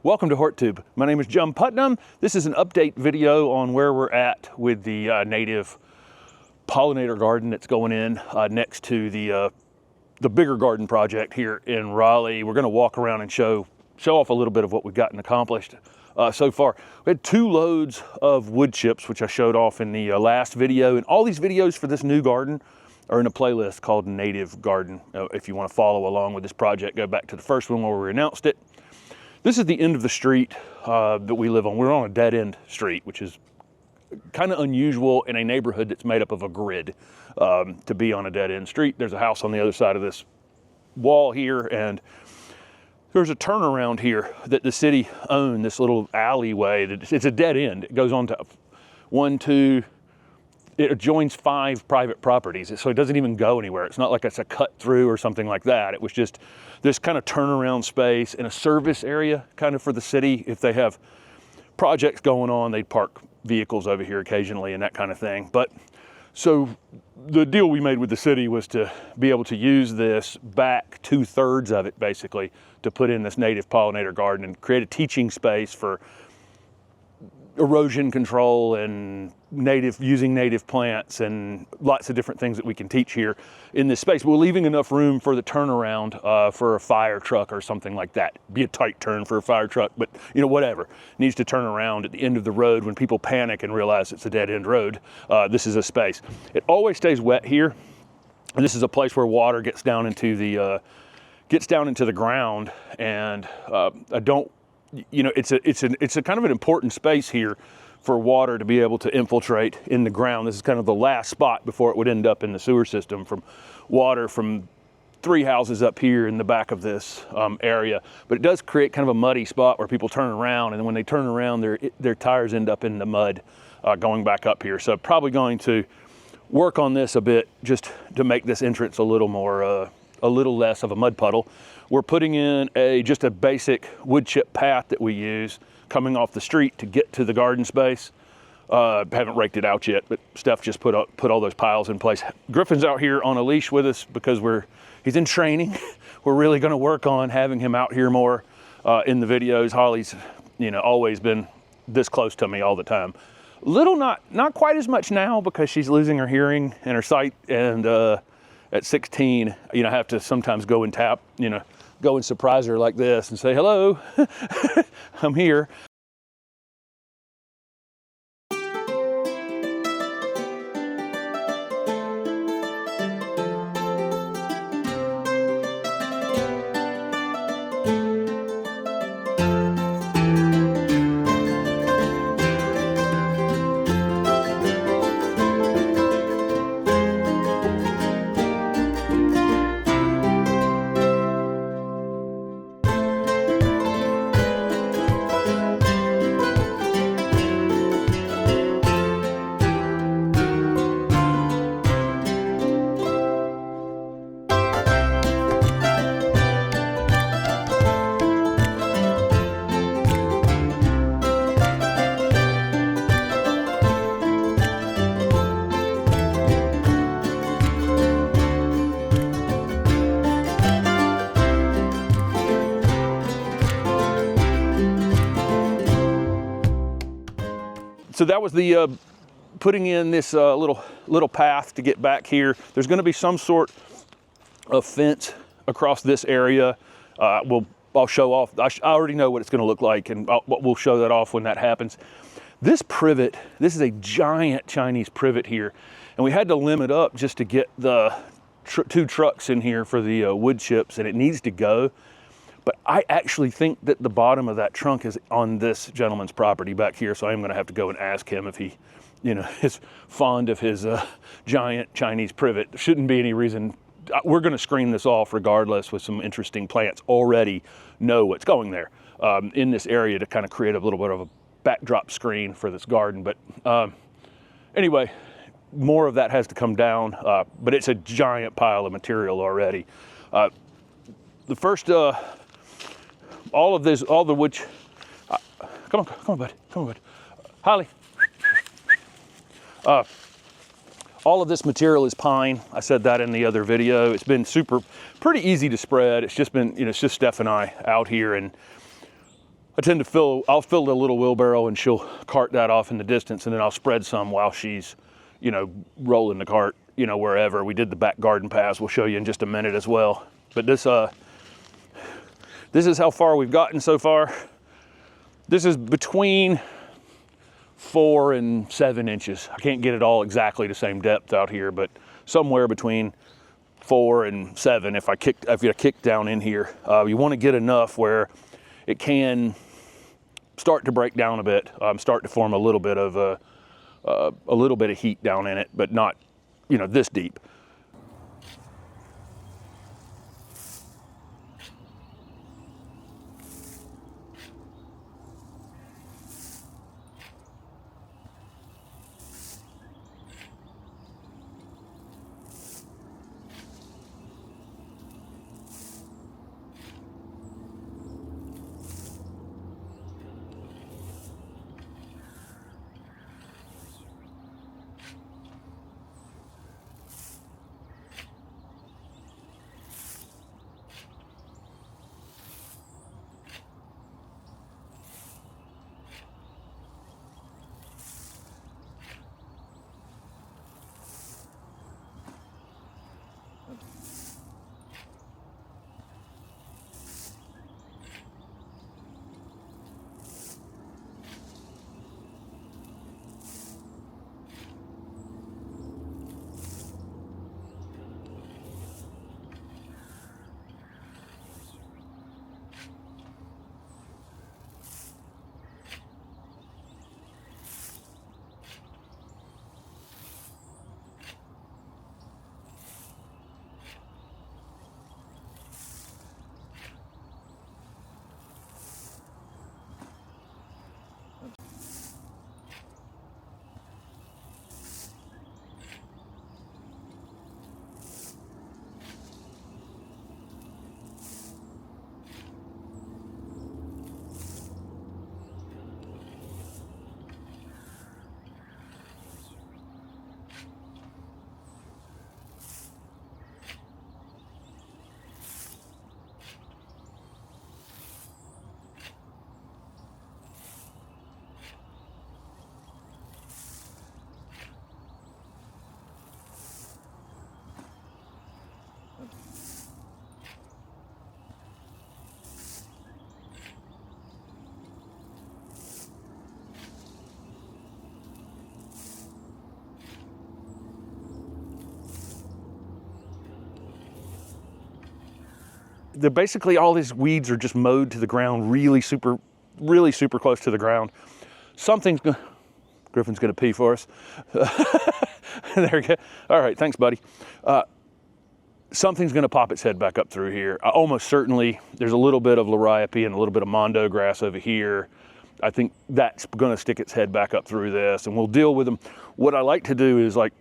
Welcome to HortTube. My name is John Putnam. This is an update video on where we're at with the native pollinator garden that's going in next to the bigger garden project here in Raleigh. We're going to walk around and show off a little bit of what we've gotten accomplished so far. We had 2 loads of wood chips, which I showed off in the last video, and all these videos for this new garden are in a playlist called Native Garden. If you want to follow along with this project, go back to the first one where we announced it. This is the end of the street that we live on. We're on a dead-end street, which is kind of unusual in a neighborhood that's made up of a grid to be on a dead-end street. There's a house on the other side of this wall here, and there's a turnaround here that the city owned, this little alleyway. It's a dead end. It goes on to 1, 2, it adjoins 5 private properties, so it doesn't even go anywhere. It's not like it's a cut through or something like that. It was just this kind of turnaround space and a service area kind of for the city. If they have projects going on, they'd park vehicles over here occasionally and that kind of thing. But so the deal we made with the city was to be able to use this back 2/3 of it basically to put in this native pollinator garden and create a teaching space for erosion control and using native plants and lots of different things that we can teach here in this space. We're leaving enough room for the turnaround for a fire truck or something like that. Be a tight turn for a fire truck, but you know, whatever. It needs to turn around at the end of the road when people panic and realize it's a dead end road. This is a space. It always stays wet here. And this is a place where water gets down into the ground, and it's a kind of an important space here for water to be able to infiltrate in the ground. This is kind of the last spot before it would end up in the sewer system from water from 3 houses up here in the back of this area. But it does create kind of a muddy spot where people turn around, and then when they turn around, their tires end up in the mud going back up here. So probably going to work on this a bit just to make this entrance a little less of a mud puddle. We're putting in just a basic wood chip path that we use coming off the street to get to the garden space. Haven't raked it out yet, but Steph just put all those piles in place. Griffin's out here on a leash with us because he's in training. We're really going to work on having him out here more in the videos. Holly's, always been this close to me all the time. Not quite as much now because she's losing her hearing and her sight, and at 16, I have to sometimes go and tap, go and surprise her like this and say, hello, I'm here. So that was the putting in this little path to get back here. There's going to be some sort of fence across this area. I'll show off. I already know what it's going to look like, and we'll show that off when that happens. This privet, this is a giant Chinese privet here, and we had to limit up just to get the 2 trucks in here for the wood chips, and it needs to go. But I actually think that the bottom of that trunk is on this gentleman's property back here, so I'm going to have to go and ask him if he, is fond of his giant Chinese privet. There shouldn't be any reason. We're going to screen this off regardless with some interesting plants. Already know what's going there in this area to kind of create a little bit of a backdrop screen for this garden. But anyway, more of that has to come down, but it's a giant pile of material already. The first... all the wood, come on, bud. Holly. All of this material is pine. I said that in the other video. It's been pretty easy to spread. It's just been, it's just Steph and I out here, and I tend to I'll fill the little wheelbarrow and she'll cart that off in the distance, and then I'll spread some while she's, you know, rolling the cart, you know, wherever. We did the back garden paths. We'll show you in just a minute as well. But this is how far we've gotten so far. This is between 4 and 7 inches. I can't get it all exactly the same depth out here, but somewhere between 4 and 7 if I kick down in here. You want to get enough where it can start to break down a bit, start to form a little bit of heat down in it, but not, you know, this deep. Basically all these weeds are just mowed to the ground, really super close to the ground. Griffin's gonna pee for us. There we go. All right, thanks, buddy. Something's gonna pop its head back up through here. Almost certainly, there's a little bit of liriope and a little bit of mondo grass over here. I think that's gonna stick its head back up through this, and we'll deal with them. What I like to do is, like,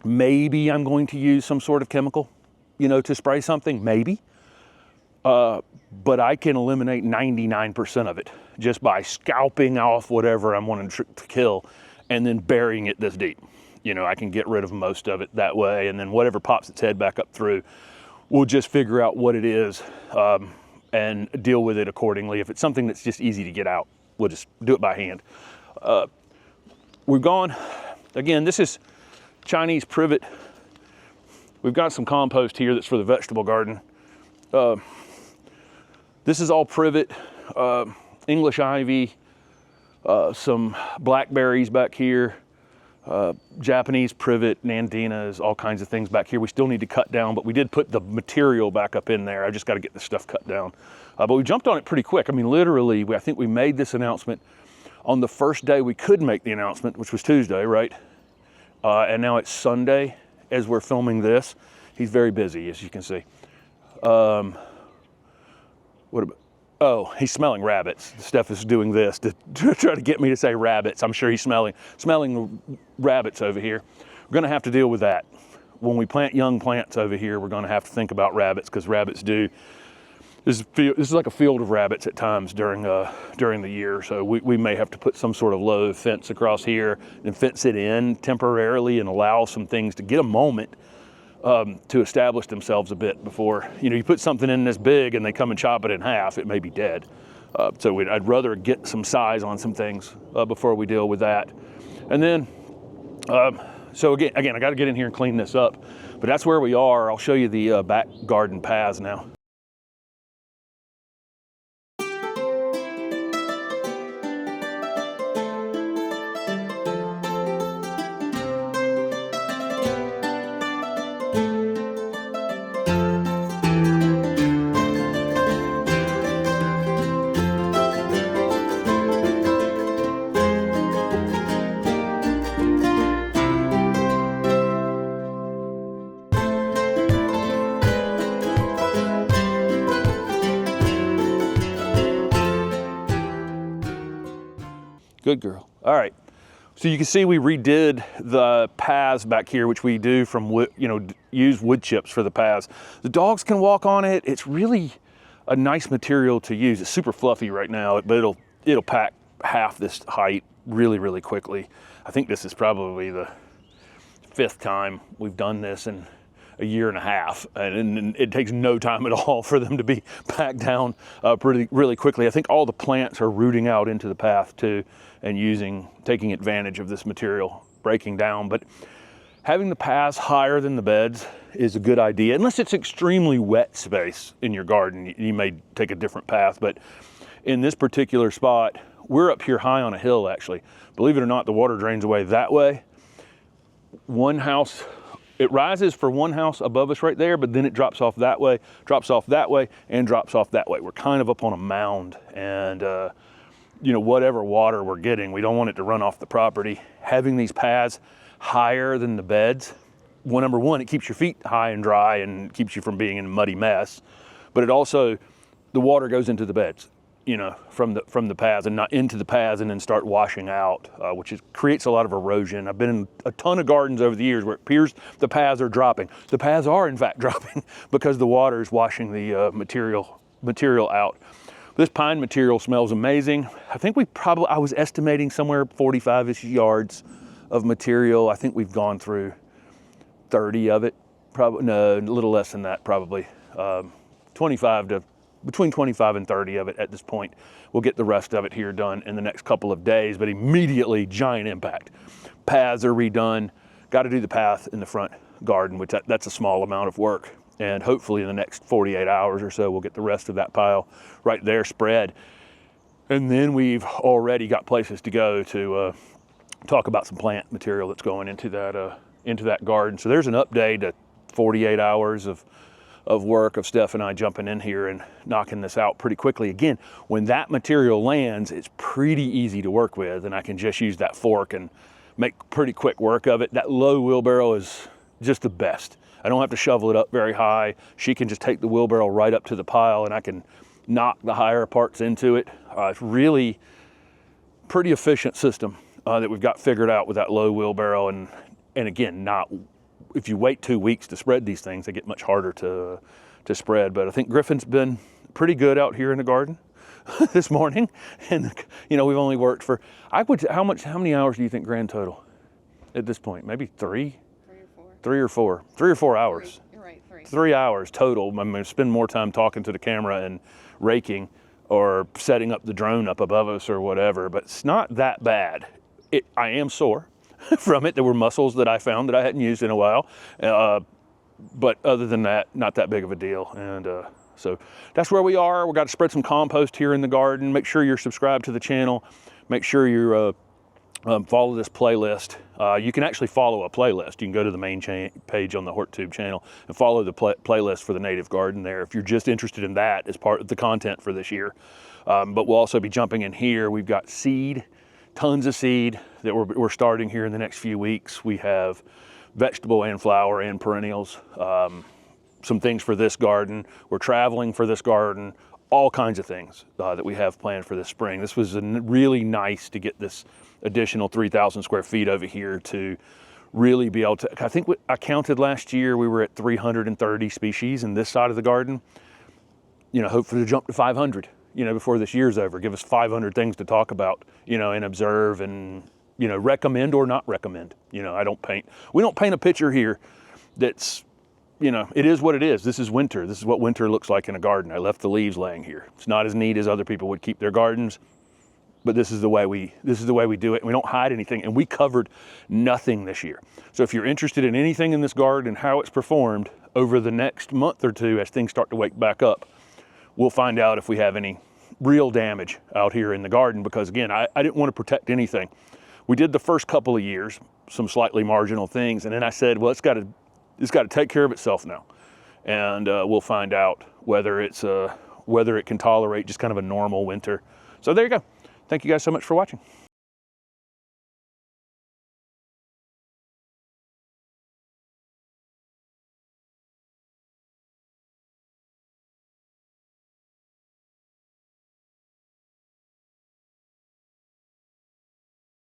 maybe I'm going to use some sort of chemical, you know, to spray something, maybe. But I can eliminate 99% of it just by scalping off whatever I'm wanting to kill and then burying it this deep. You know, I can get rid of most of it that way, and then whatever pops its head back up through, we'll just figure out what it is and deal with it accordingly. If it's something that's just easy to get out, we'll just do it by hand. We've gone, again, this is Chinese privet. We've got some compost here that's for the vegetable garden. This is all privet, English ivy, some blackberries back here, Japanese privet, nandinas, all kinds of things back here. We still need to cut down, but we did put the material back up in there. I just got to get this stuff cut down. But we jumped on it pretty quick. I mean, literally, I think we made this announcement on the first day we could make the announcement, which was Tuesday, right? And now it's Sunday as we're filming this. He's very busy, as you can see. Oh, he's smelling rabbits. Steph is doing this to try to get me to say rabbits. I'm sure he's smelling rabbits over here. We're gonna have to deal with that. When we plant young plants over here, we're gonna have to think about rabbits, because rabbits do. This is like a field of rabbits at times during the year. So we may have to put some sort of low fence across here and fence it in temporarily and allow some things to get a moment to establish themselves a bit before, you know, you put something in this big and they come and chop it in half, it may be dead. So I'd rather get some size on some things before we deal with that. And then, so again, I got to get in here and clean this up. But that's where we are. I'll show you the back garden paths now. Good girl. All right. So you can see we redid the paths back here, which we do from wood, use wood chips for the paths. The dogs can walk on it. It's really a nice material to use. It's super fluffy right now, but it'll pack half this height really, really quickly. I think this is probably the 5th time we've done this in a year and a half, and it takes no time at all for them to be packed down really quickly. I think all the plants are rooting out into the path too, and taking advantage of this material breaking down. But having the paths higher than the beds is a good idea, unless it's extremely wet space in your garden. You may take a different path, but in this particular spot, we're up here high on a hill actually. Believe it or not, the water drains away that way. One house, it rises for one house above us right there, but then it drops off that way, and drops off that way. We're kind of up on a mound, and whatever water we're getting, we don't want it to run off the property. Having these paths higher than the beds, number one, it keeps your feet high and dry and keeps you from being in a muddy mess, but it also, the water goes into the beds, from the paths and not into the paths and then start washing out, which creates a lot of erosion. I've been in a ton of gardens over the years where it appears the paths are dropping. The paths are in fact dropping because the water is washing the material out. This pine material smells amazing. I think I was estimating somewhere 45-ish yards of material. I think we've gone through 30 of it, probably, no, a little less than that probably. Between 25 and 30 of it at this point. We'll get the rest of it here done in the next couple of days, but immediately giant impact. Paths are redone. Got to do the path in the front garden, which that's a small amount of work. And hopefully in the next 48 hours or so, we'll get the rest of that pile right there spread. And then we've already got places to go to talk about some plant material that's going into that garden. So there's an update at 48 hours of work of Steph and I jumping in here and knocking this out pretty quickly. Again, when that material lands, it's pretty easy to work with, and I can just use that fork and make pretty quick work of it. That low wheelbarrow is just the best. I don't have to shovel it up very high. She can just take the wheelbarrow right up to the pile and I can knock the higher parts into it. It's really pretty efficient system that we've got figured out with that low wheelbarrow. And again, if you wait 2 weeks to spread these things, they get much harder to spread. But I think Griffin's been pretty good out here in the garden this morning. And we've only worked for, how many hours do you think grand total at this point? Maybe 3? 3 or 4. 3 or 4 hours. You're right, 3. 3 hours total. I'm going to spend more time talking to the camera and raking or setting up the drone up above us or whatever, but it's not that bad. I am sore from it. There were muscles that I found that I hadn't used in a while. But other than that, not that big of a deal. And so that's where we are. We've got to spread some compost here in the garden. Make sure you're subscribed to the channel. Make sure you follow this playlist. You can actually follow a playlist. You can go to the main page on the HortTube channel and follow the playlist for the native garden there if you're just interested in that as part of the content for this year. But we'll also be jumping in here. We've got seed, tons of seed that we're starting here in the next few weeks. We have vegetable and flower and perennials, some things for this garden. We're traveling for this garden, all kinds of things that we have planned for this spring. This was really nice to get this additional 3,000 square feet over here to really be able to, I think I counted last year, we were at 330 species in this side of the garden. Hopefully to jump to 500, before this year's over. Give us 500 things to talk about, and observe and, recommend or not recommend. We don't paint a picture here that's you know, it is what it is. This is winter. This is what winter looks like in a garden. I left the leaves laying here. It's not as neat as other people would keep their gardens, but this is the way we do it. We don't hide anything, and we covered nothing this year. So if you're interested in anything in this garden and how it's performed over the next month or two as things start to wake back up, we'll find out if we have any real damage out here in the garden, because again, I didn't want to protect anything. We did the first couple of years, some slightly marginal things, and then I said, well, it's got to take care of itself now. And we'll find out whether it can tolerate just kind of a normal winter. So there you go. Thank you guys so much for watching.